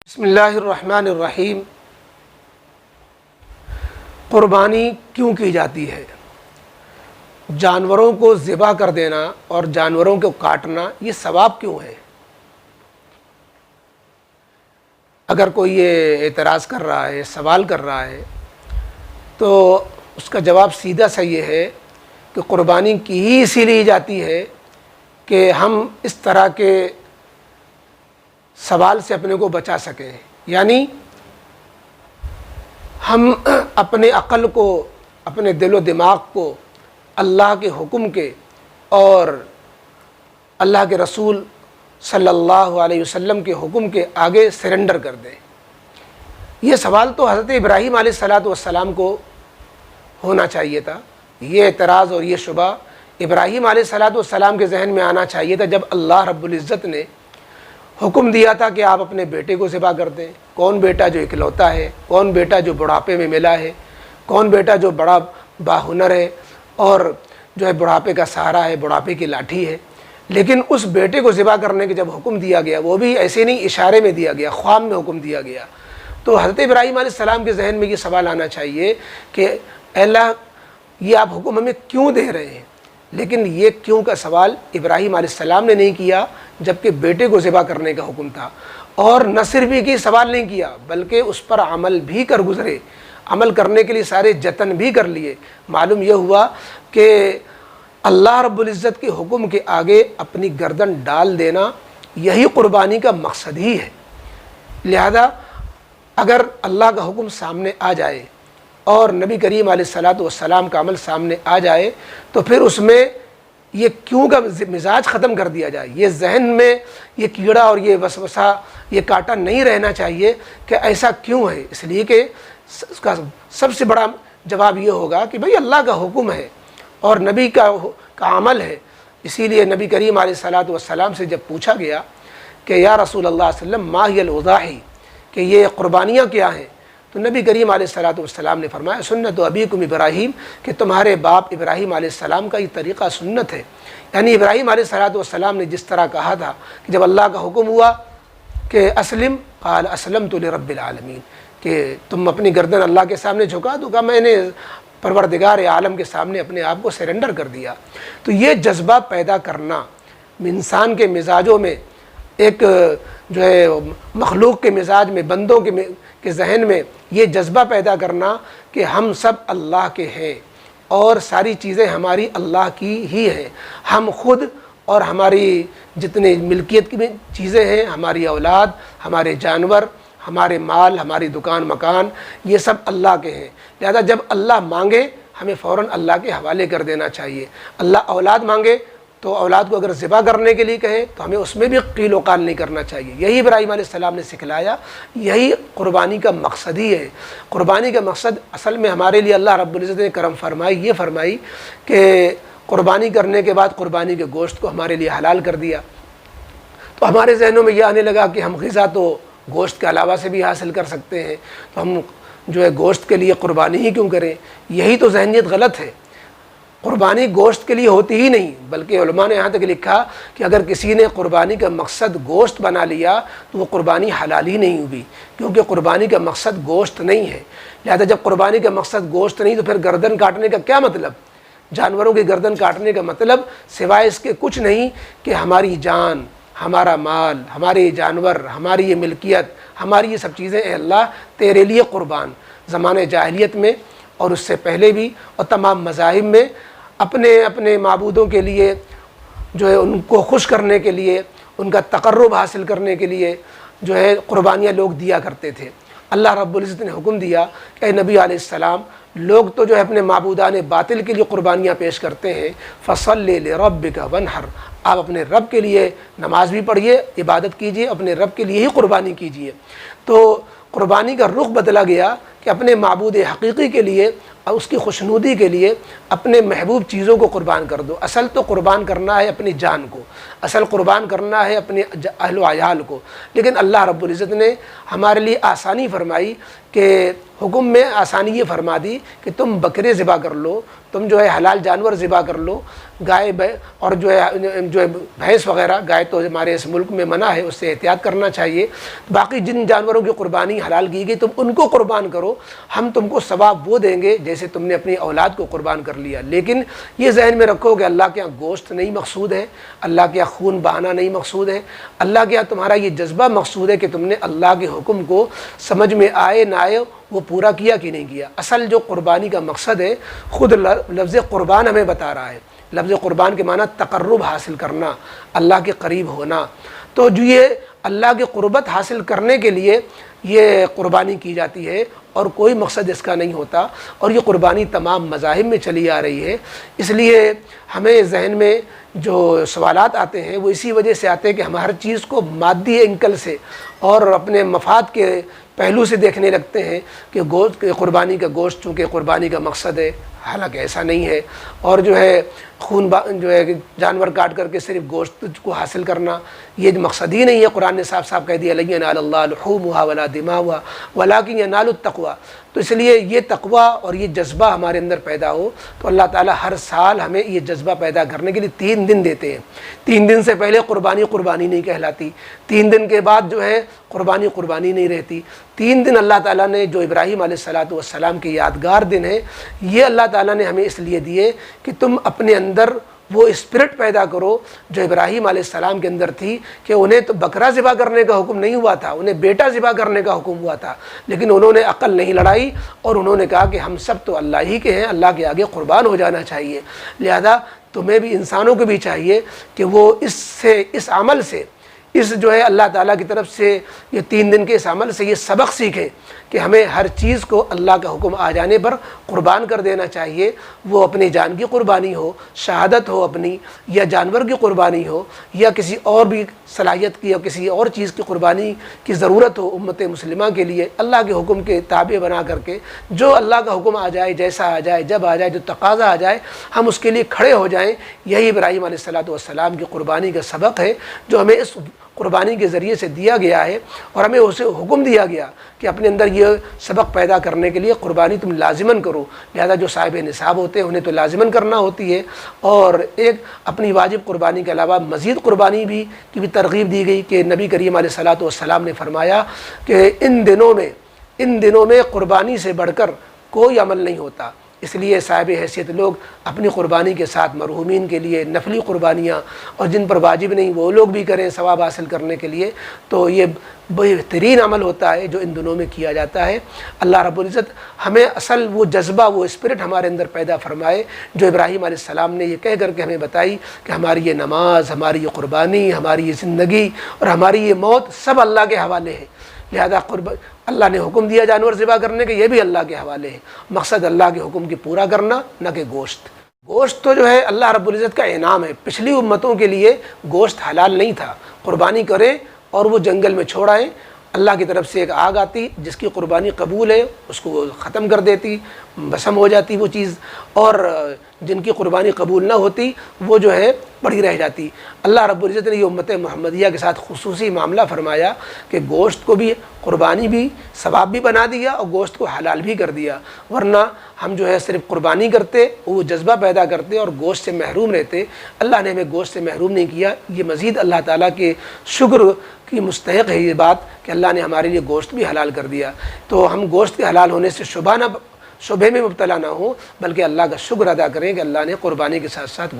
بسم اللہ الرحمن الرحیم۔ قربانی کیوں کی جاتی ہے؟ جانوروں کو ذبح کر دینا اور جانوروں کو کاٹنا یہ ثواب کیوں ہے؟ اگر کوئی یہ اعتراض کر رہا ہے، سوال کر رہا ہے، تو اس کا جواب سیدھا سا یہ ہے کہ قربانی کی ہی اسی لیے جاتی ہے کہ ہم اس طرح کے سوال سے اپنے کو بچا سکیں، یعنی ہم اپنے عقل کو، اپنے دل و دماغ کو اللہ کے حکم کے اور اللہ کے رسول صلی اللہ علیہ وسلم کے حکم کے آگے سرنڈر کر دیں۔ یہ سوال تو حضرت ابراہیم علیہ السلام کو ہونا چاہیے تھا۔ یہ اعتراض اور یہ شبہ ابراہیم علیہ السلام کے ذہن میں آنا چاہیے تھا جب اللہ رب العزت نے حکم دیا تھا کہ آپ اپنے بیٹے کو ذبح کر دیں۔ کون بیٹا جو اکلوتا ہے، کون بیٹا جو بڑھاپے میں ملا ہے، کون بیٹا جو بڑا باہنر ہے اور جو ہے بڑھاپے کا سہارا ہے، بڑھاپے کی لاٹھی ہے۔ لیکن اس بیٹے کو ذبح کرنے کے جب حکم دیا گیا، وہ بھی ایسے نہیں اشارے میں دیا گیا، خواب میں حکم دیا گیا، تو حضرت ابراہیم علیہ السلام کے ذہن میں یہ سوال آنا چاہیے کہ اے اللہ، یہ آپ حکم ہمیں کیوں دے رہے ہیں؟ لیکن یہ کیوں کا سوال ابراہیم علیہ السلام نے نہیں کیا جبکہ بیٹے کو ذبح کرنے کا حکم تھا، اور نہ صرف یہ کہ سوال نہیں کیا بلکہ اس پر عمل بھی کر گزرے، عمل کرنے کے لیے سارے جتن بھی کر لیے۔ معلوم یہ ہوا کہ اللہ رب العزت کے حکم کے آگے اپنی گردن ڈال دینا یہی قربانی کا مقصد ہی ہے۔ لہذا اگر اللہ کا حکم سامنے آ جائے اور نبی کریم علیہ السلام کا عمل سامنے آ جائے تو پھر اس میں یہ کیوں کا مزاج ختم کر دیا جائے، یہ ذہن میں یہ کیڑا اور یہ وسوسہ، یہ کانٹا نہیں رہنا چاہیے کہ ایسا کیوں ہے۔ اس لیے کہ اس کا سب سے بڑا جواب یہ ہوگا کہ بھئی اللہ کا حکم ہے اور نبی کا عمل ہے۔ اسی لیے نبی کریم علیہ السلام سے جب پوچھا گیا کہ یا رسول اللہ صلی اللہ علیہ وسلم ما ہی الاضاحی، کہ یہ قربانیاں کیا ہیں، تو نبی کریم علیہ السلام نے فرمایا سنت ابیکم ابراہیم، کہ تمہارے باپ ابراہیم علیہ السلام کا یہ طریقہ سنت ہے۔ یعنی ابراہیم علیہ السلام نے جس طرح کہا تھا کہ جب اللہ کا حکم ہوا کہ اسلم قال اسلمت لرب العالمین، کہ تم اپنی گردن اللہ کے سامنے جھکا دو، کہا میں نے پروردگار عالم کے سامنے اپنے آپ کو سرنڈر کر دیا۔ تو یہ جذبہ پیدا کرنا انسان کے مزاجوں میں، ایک جو ہے مخلوق کے مزاج میں، بندوں کے ذہن میں یہ جذبہ پیدا کرنا کہ ہم سب اللہ کے ہیں اور ساری چیزیں ہماری اللہ کی ہی ہیں، ہم خود اور ہماری جتنے ملکیت کی چیزیں ہیں، ہماری اولاد، ہمارے جانور، ہمارے مال، ہماری دکان مکان، یہ سب اللہ کے ہیں۔ لہذا جب اللہ مانگے ہمیں فوراً اللہ کے حوالے کر دینا چاہیے۔ اللہ اولاد مانگے تو اولاد کو اگر ذبح کرنے کے لیے کہے تو ہمیں اس میں بھی قیل و قال نہیں کرنا چاہیے۔ یہی ابراہیم علیہ السلام نے سکھلایا، یہی قربانی کا مقصد ہی ہے۔ قربانی کا مقصد اصل میں ہمارے لیے اللہ رب العزت نے کرم فرمائی، یہ فرمائی کہ قربانی کرنے کے بعد قربانی کے گوشت کو ہمارے لیے حلال کر دیا۔ تو ہمارے ذہنوں میں یہ آنے لگا کہ ہم غذا تو گوشت کے علاوہ سے بھی حاصل کر سکتے ہیں، تو ہم جو ہے گوشت کے لیے قربانی ہی کیوں کریں؟ یہی تو ذہنیت غلط ہے۔ قربانی گوشت کے لیے ہوتی ہی نہیں، بلکہ علماء نے یہاں تک لکھا کہ اگر کسی نے قربانی کا مقصد گوشت بنا لیا تو وہ قربانی حلال ہی نہیں ہوگی، کیونکہ قربانی کا مقصد گوشت نہیں ہے۔ لہذا جب قربانی کا مقصد گوشت نہیں تو پھر گردن کاٹنے کا کیا مطلب؟ جانوروں کی گردن کاٹنے کا مطلب سوائے اس کے کچھ نہیں کہ ہماری جان، ہمارا مال، ہمارے جانور، ہماری یہ ملکیت، ہماری یہ سب چیزیں اے اللہ تیرے لیے قربان۔ زمانے جاہلیت میں اور اس سے پہلے بھی اور تمام مذاہب میں اپنے معبودوں کے لیے جو ہے ان کو خوش کرنے کے لیے، ان کا تقرب حاصل کرنے کے لیے جو ہے قربانیاں لوگ دیا کرتے تھے۔ اللہ رب العزت نے حکم دیا کہ اے نبی علیہ السلام، لوگ تو جو ہے اپنے معبودان باطل کے لیے قربانیاں پیش کرتے ہیں، فصلی لربک وانحر، آپ اپنے رب کے لیے نماز بھی پڑھیے، عبادت کیجیے، اپنے رب کے لیے ہی قربانی کیجیے۔ تو قربانی کا رخ بدلا گیا کہ اپنے معبود حقیقی کے لیے اس کی خوشنودی کے لیے اپنے محبوب چیزوں کو قربان کر دو۔ اصل تو قربان کرنا ہے اپنی جان کو، اصل قربان کرنا ہے اپنے اہل و عیال کو، لیکن اللہ رب العزت نے ہمارے لیے آسانی فرمائی کہ حکم میں آسانی یہ فرما دی کہ تم بکرے ذبح کر لو، تم جو ہے حلال جانور ذبح کر لو، گائے اور جو ہے بھینس وغیرہ، گائے تو ہمارے اس ملک میں منع ہے، اس سے احتیاط کرنا چاہیے، باقی جن جانوروں کی قربانی حلال کی گئی تم ان کو قربان کرو، ہم تم کو ثواب وہ دیں گے جیسے تم نے اپنی اولاد کو قربان کر لیا۔ لیکن یہ ذہن میں رکھو کہ اللہ کے یہاں گوشت نہیں مقصود ہے، اللہ کے یہاں خون بہانا نہیں مقصود ہے، اللہ کے یہاں تمہارا یہ جذبہ مقصود ہے کہ تم نے اللہ کے حکم کو سمجھ میں آئے نہ آئے وہ پورا کیا کہ نہیں کیا۔ اصل جو قربانی کا مقصد ہے خود لفظ قربان ہمیں بتا رہا ہے۔ لفظ قربان کے معنی تقرب حاصل کرنا، اللہ کے قریب ہونا، تو جو یہ اللہ کی قربت حاصل کرنے کے لیے یہ قربانی کی جاتی ہے اور کوئی مقصد اس کا نہیں ہوتا، اور یہ قربانی تمام مذاہب میں چلی آ رہی ہے۔ اس لیے ہمیں ذہن میں جو سوالات آتے ہیں وہ اسی وجہ سے آتے ہیں کہ ہم ہر چیز کو مادی اینکل سے اور اپنے مفاد کے پہلو سے دیکھنے لگتے ہیں کہ قربانی کا گوشت چونکہ قربانی کا مقصد ہے، حالانکہ ایسا نہیں ہے، اور جو ہے جو ہے جانور کاٹ کر کے صرف گوشت کو حاصل کرنا یہ مقصد ہی نہیں ہے۔ قرآن نے صاف صاف کہہ دیا لن ینال اللہ لحومها ولا دماؤها ولکن ینال التقوی۔ تو اس لیے یہ تقوی اور یہ جذبہ ہمارے اندر پیدا ہو تو اللہ تعالیٰ ہر سال ہمیں یہ جذبہ پیدا کرنے کے لیے 3 دن دیتے ہیں۔ 3 دن سے پہلے قربانی نہیں کہلاتی، 3 دن کے بعد جو ہے قربانی نہیں رہتی۔ 3 دن اللہ تعالیٰ نے جو ابراہیم علیہ السلام کے یادگار دن ہے، یہ اللہ تعالیٰ نے ہمیں اس لیے دیے کہ تم اپنے اندر وہ اسپرٹ پیدا کرو جو ابراہیم علیہ السلام کے اندر تھی، کہ انہیں تو بکرا ذبح کرنے کا حکم نہیں ہوا تھا، انہیں بیٹا ذبح کرنے کا حکم ہوا تھا، لیکن انہوں نے عقل نہیں لڑائی اور انہوں نے کہا کہ ہم سب تو اللہ ہی کے ہیں، اللہ کے آگے قربان ہو جانا چاہیے۔ لہذا تمہیں بھی، انسانوں کو بھی چاہیے کہ وہ اس عمل سے، اس جو ہے اللہ تعالیٰ کی طرف سے یہ 3 دن کے اس عمل سے یہ سبق سیکھیں کہ ہمیں ہر چیز کو اللہ کا حکم آ جانے پر قربان کر دینا چاہیے، وہ اپنی جان کی قربانی ہو، شہادت ہو اپنی، یا جانور کی قربانی ہو، یا کسی اور بھی صلاحیت کی یا کسی اور چیز کی قربانی کی ضرورت ہو امت مسلمہ کے لیے، اللہ کے حکم کے تابع بنا کر کے جو اللہ کا حکم آ جائے، جیسا آ جائے، جب آ جائے، جو تقاضا آ جائے، ہم اس کے لیے کھڑے ہو جائیں۔ یہی ابراہیم علیہ السلام کی قربانی کا سبق ہے جو ہمیں اس قربانی کے ذریعے سے دیا گیا ہے، اور ہمیں اسے حکم دیا گیا کہ اپنے اندر یہ سبق پیدا کرنے کے لیے قربانی تم لازماً کرو۔ لہذا جو صاحب نصاب ہوتے ہیں انہیں تو لازماً کرنا ہوتی ہے، اور ایک اپنی واجب قربانی کے علاوہ مزید قربانی کی بھی ترغیب دی گئی کہ نبی کریم علیہ السلام نے فرمایا کہ ان دنوں میں قربانی سے بڑھ کر کوئی عمل نہیں ہوتا۔ اس لیے صاحب حیثیت لوگ اپنی قربانی کے ساتھ مرحومین کے لیے نفلی قربانیاں، اور جن پر واجب نہیں وہ لوگ بھی کریں ثواب حاصل کرنے کے لیے، تو یہ بہترین عمل ہوتا ہے جو ان دنوں میں کیا جاتا ہے۔ اللہ رب العزت ہمیں اصل وہ جذبہ، وہ اسپرٹ ہمارے اندر پیدا فرمائے جو ابراہیم علیہ السلام نے یہ کہہ کر کے ہمیں بتائی کہ ہماری یہ نماز، ہماری یہ قربانی، ہماری یہ زندگی اور ہماری یہ موت سب اللہ کے حوالے ہے۔ لہذا اللہ نے حکم دیا جانور ذبح کرنے کے، یہ بھی اللہ کے حوالے ہے۔ مقصد اللہ کے حکم کی پورا کرنا، نہ کہ گوشت تو جو ہے اللہ رب العزت کا انعام ہے۔ پچھلی امتوں کے لیے گوشت حلال نہیں تھا، قربانی کریں اور وہ جنگل میں چھوڑائیں، اللہ کی طرف سے ایک آگ آتی جس کی قربانی قبول ہے اس کو وہ ختم کر دیتی، بسم ہو جاتی وہ چیز، اور جن کی قربانی قبول نہ ہوتی وہ جو ہے پڑی رہ جاتی۔ اللہ رب العزت نے یہ امت محمدیہ کے ساتھ خصوصی معاملہ فرمایا کہ گوشت کو بھی قربانی بھی ثواب بھی بنا دیا اور گوشت کو حلال بھی کر دیا، ورنہ ہم جو ہے صرف قربانی کرتے، وہ جذبہ پیدا کرتے اور گوشت سے محروم رہتے۔ اللہ نے ہمیں گوشت سے محروم نہیں کیا۔ یہ مزید اللہ تعالیٰ کے شکر کی مستحق ہے یہ بات کہ اللہ نے ہمارے لیے گوشت بھی حلال کر دیا۔ تو ہم گوشت کے حلال ہونے سے شبہ میں مبتلا نہ ہوں، بلکہ اللہ کا شکر ادا کریں کہ اللہ نے قربانی کے ساتھ ساتھ